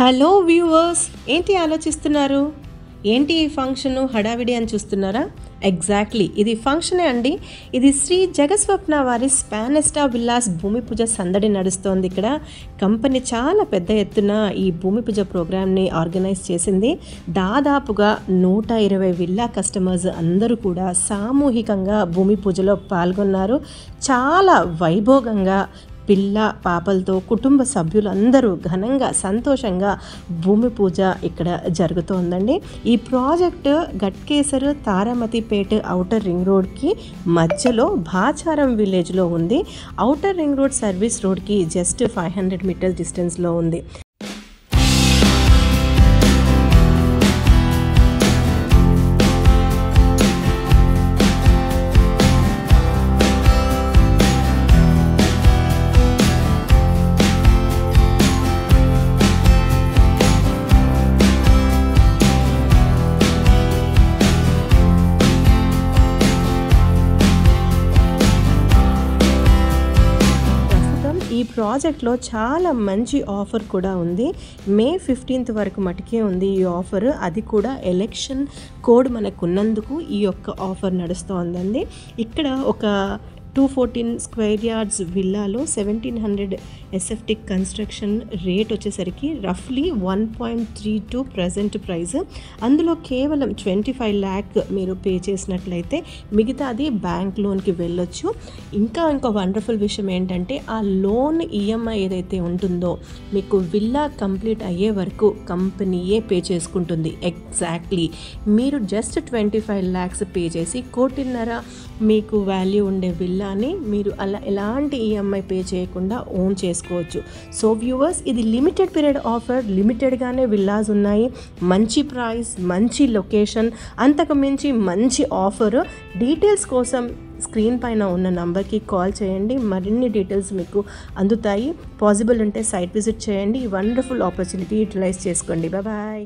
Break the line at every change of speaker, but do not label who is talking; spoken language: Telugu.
హలో వ్యూవర్స్, ఏంటి ఆలోచిస్తున్నారు? ఏంటి ఈ ఫంక్షన్ హడావిడి అని చూస్తున్నారా? ఎగ్జాక్ట్లీ, ఇది ఫంక్షనే అండి. ఇది శ్రీ జగస్వప్న వారి స్పానెస్టా విల్లాస్ భూమి పూజ సందడి నడుస్తోంది. ఇక్కడ కంపెనీ చాలా పెద్ద ఎత్తున ఈ భూమి పూజ ప్రోగ్రామ్ని ఆర్గనైజ్ చేసింది. దాదాపుగా 120 విల్లా కస్టమర్స్ అందరూ కూడా సామూహికంగా భూమి పూజలో పాల్గొన్నారు. చాలా వైభోగంగా పిల్ల పాపలతో కుటుంబ సభ్యులందరూ ఘనంగా సంతోషంగా భూమి పూజ ఇక్కడ జరుగుతోందండి. ఈ project Ghatkesar Taramatipet outer ring రోడ్కి మధ్యలో భాచారం విలేజ్లో ఉంది. ఔటర్ రింగ్ రోడ్ సర్వీస్ రోడ్కి జస్ట్ 500 మీటర్స్ డిస్టెన్స్లో ఉంది. ఈ ప్రాజెక్ట్లో చాలా మంచి ఆఫర్ కూడా ఉంది. మే 15th వరకు మటుకే ఉంది ఈ ఆఫర్. అది కూడా ఎలక్షన్ కోడ్ మనకు ఉన్నందుకు ఈ యొక్క ఆఫర్ నడుస్తోందండి. ఇక్కడ ఒక 214 స్క్వేర్ యార్డ్స్ విల్లాలో 1700 ఎస్ఎఫ్టీ కన్స్ట్రక్షన్ రేట్ వచ్చేసరికి రఫ్లీ 1.32 ప్రజెంట్ ప్రైస్. అందులో కేవలం 25 lakh మీరు పే చేసినట్లయితే మిగతా అది బ్యాంక్ లోన్కి వెళ్ళొచ్చు. ఇంకా వండర్ఫుల్ విషయం ఏంటంటే ఆ లోన్ ఈఎంఐ ఏదైతే ఉంటుందో మీకు విల్లా కంప్లీట్ అయ్యే వరకు కంపెనీయే పే చేసుకుంటుంది. ఎగ్జాక్ట్లీ, మీరు జస్ట్ 25 lakhs పే చేసి 1.5 మీకు వాల్యూ ఉండే విల్లాని మీరు అలా ఎలాంటి ఈఎంఐ పే చేయకుండా ఓన్ చేసుకోవచ్చు. సో వ్యూవర్స్, ఇది లిమిటెడ్ పీరియడ్ ఆఫర్. లిమిటెడ్గానే విల్లాస్ ఉన్నాయి. మంచి ప్రైస్, మంచి లొకేషన్, అంతకు మించి మంచి ఆఫర్. డీటెయిల్స్ కోసం స్క్రీన్ పైన ఉన్న నంబర్కి కాల్ చేయండి. మరిన్ని డీటెయిల్స్ మీకు అందుతాయి. పాసిబుల్ ఉంటే సైట్ విజిట్ చేయండి. వండర్ఫుల్ ఆపర్చునిటీ యూటిలైజ్ చేసుకోండి. బాయ్.